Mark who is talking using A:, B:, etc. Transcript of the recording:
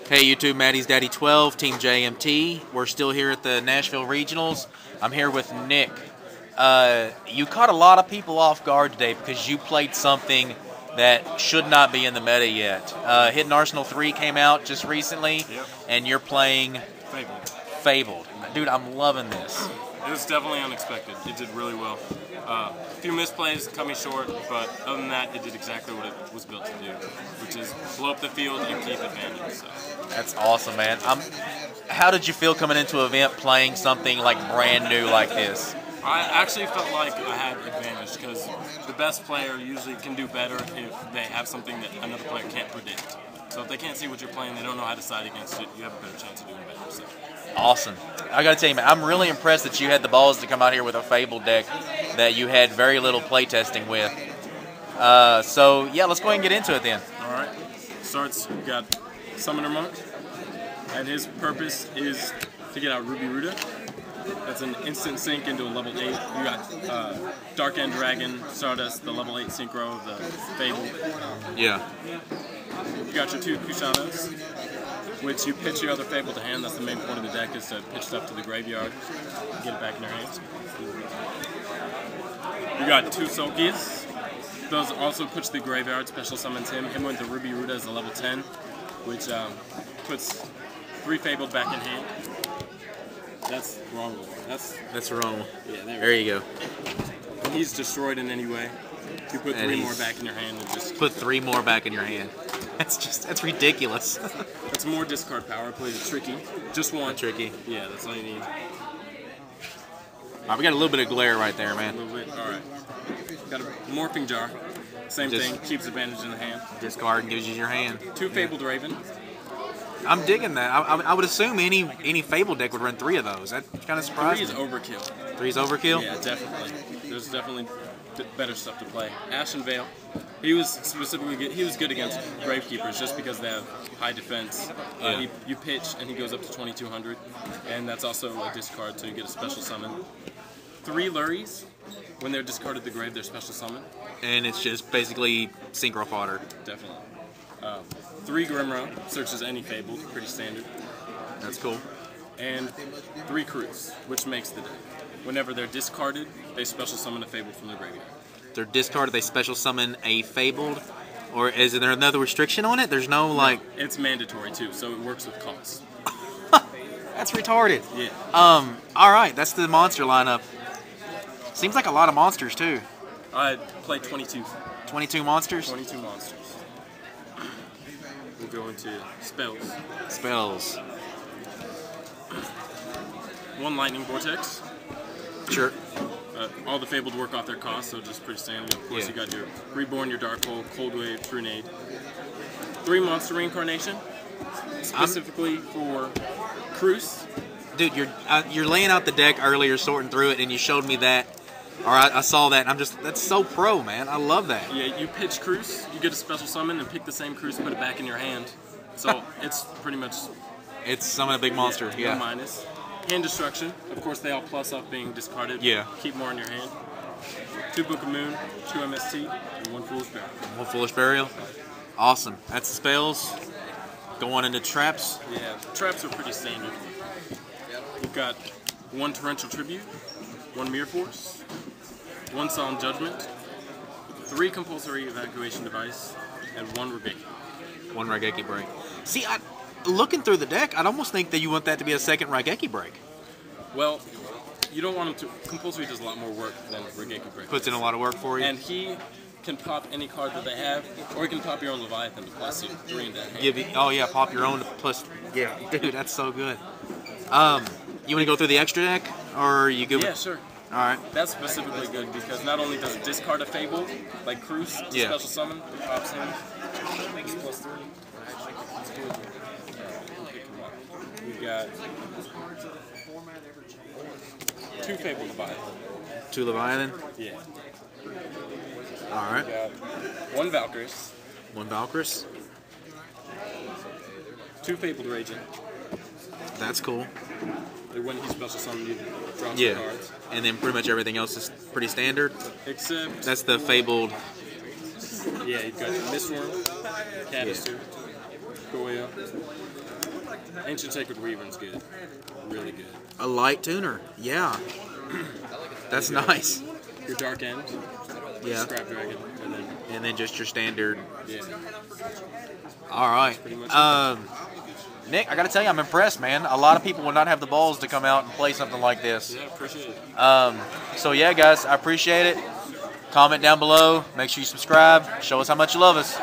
A: Hey YouTube, Maddie's Daddy 12, Team JMT. We're still here at the Nashville Regionals. I'm here with Nick. You caught a lot of people off guard today because you played something that should not be in the meta yet. Hidden Arsenal 3 came out just recently, and you're playing Fabled. Dude, I'm loving this.
B: It was definitely unexpected. It did really well. A few misplays cut me short, but other than that, it did exactly what it was built to do, which is blow up the field and keep advantage. So.
A: That's awesome, man. How did you feel coming into an event playing something like brand new like this?
B: I actually felt like I had advantage because the best player usually can do better if they have something that another player can't predict. So if they can't see what you're playing, they don't know how to side against it, you have a better chance of doing better. So.
A: Awesome. I gotta tell you, man, I'm really impressed that you had the balls to come out here with a Fabled deck that you had very little playtesting with. So yeah, let's go ahead and get into it then.
B: Alright. Starts, we got Summoner Monk, and his purpose is to get out Ruby Ruta. That's an instant sync into a level 8. You got Dark End Dragon, Stardust, the level 8 synchro, the Fable.
A: Yeah.
B: You got your 2 Kushanas, which you pitch your other Fable to hand. That's the main point of the deck, is to pitch it up to the graveyard, get it back in your hands. You got 2 Sulkies. Those also push the graveyard, special summons him. Him with the Ruby Ruta is a level 10, which puts 3 Fabled back in hand. That's the wrong one.
A: That's the wrong one.
B: Yeah,
A: there you go.
B: He's destroyed in any way. You put 3 more back in your hand and just
A: put 3 more back in your hand. That's ridiculous.
B: That's more discard power. Plays it tricky. Just one.
A: Tricky.
B: Yeah, that's all you need.
A: Alright, we got a little bit of glare right there, man.
B: A little bit. All right. Got a morphing jar. Same thing. Keeps advantage in the hand.
A: Discard and gives you your hand.
B: 2 Fabled Raven.
A: I'm digging that. I would assume any Fable deck would run 3 of those. That kind of surprising.
B: 3 is overkill.
A: 3 is overkill?
B: Yeah, definitely. There's definitely better stuff to play. Ashen Veil. He was specifically good. He was good against Gravekeepers just because they have high defense. You pitch and he goes up to 2200, and that's also a discard, so you get a special summon. 3 Luries. When they're discarded the grave, they're special summon.
A: And it's just basically synchro fodder.
B: Definitely. 3 Grimro, searches any Fabled, pretty standard.
A: That's cool.
B: And 3 Crews, which makes the deck. Whenever they're discarded, they special summon a Fabled from the graveyard.
A: They're discarded, they special summon a Fabled? Or is there another restriction on it? There's no, like...
B: No, it's mandatory, too, so it works with cost.
A: That's retarded.
B: Yeah.
A: Alright, that's the monster lineup. Seems like a lot of monsters, too.
B: I played 22.
A: 22 monsters?
B: 22 monsters. We'll go into spells.
A: Spells.
B: 1 Lightning Vortex.
A: Sure.
B: All the Fabled work off their cost, so just pretty standard. Of course, you got your Reborn, your Dark Hole, Cold Wave, Trunade. 3 Monster Reincarnation, specifically for Cruz.
A: Dude, you're laying out the deck earlier, sorting through it, and you showed me that. Or I saw that, and that's so pro, man. I love that.
B: Yeah, you pitch Cruz, you get a special summon, and pick the same Cruz, put it back in your hand. So it's pretty much...
A: It's summon a big monster, yeah.
B: No minus. Hand Destruction. Of course, they all plus up being discarded.
A: Yeah.
B: Keep more in your hand. 2 Book of Moon, 2 MST, and 1 Foolish Burial.
A: 1 Foolish Burial. Awesome. That's the spells. Going into traps.
B: Yeah, traps are pretty standard. You've got 1 Torrential Tribute, 1 Mirror Force, 1 Solemn Judgment, 3 Compulsory Evacuation Device, and 1 Raigeki.
A: 1 Raigeki break. See, looking through the deck, I'd almost think that you want that to be a second Raigeki break.
B: Well, you don't want him to... Compulsory does a lot more work than Raigeki break.
A: Puts in a lot of work for you.
B: And he can pop any card that they have, or you can pop your own Leviathan to plus 3 in that hand.
A: Oh yeah, pop your own plus... Yeah, dude, that's so good. You want to go through the extra deck, or are you good?
B: Yeah, sure.
A: Alright.
B: That's specifically good because not only does it discard a Fable, like Cruz, special summon, it pops him. It's plus 3. We've got 2 Fable Leviathan.
A: 2 Leviathan?
B: Yeah.
A: Alright.
B: We've got 1 Valkyris.
A: 1 Valkyris.
B: 2 Fabled Raging.
A: That's cool.
B: When he special summoned, you draw some cards.
A: And then pretty much everything else is pretty standard.
B: Except...
A: That's the Fabled...
B: Yeah, you've got Mistworm, Canister, Cool, yeah. Ancient Sacred Wyvern's good. Really good.
A: A light tuner. Yeah. That's nice.
B: Your Dark End.
A: Yeah.
B: Scrap Dragon.
A: And then just your standard.
B: Yeah.
A: All right.
B: Pretty much
A: Nick, I got to tell you, I'm impressed, man. A lot of people would not have the balls to come out and play something like this.
B: Yeah, appreciate it.
A: So, yeah, guys, I appreciate it. Comment down below. Make sure you subscribe. Show us how much you love us.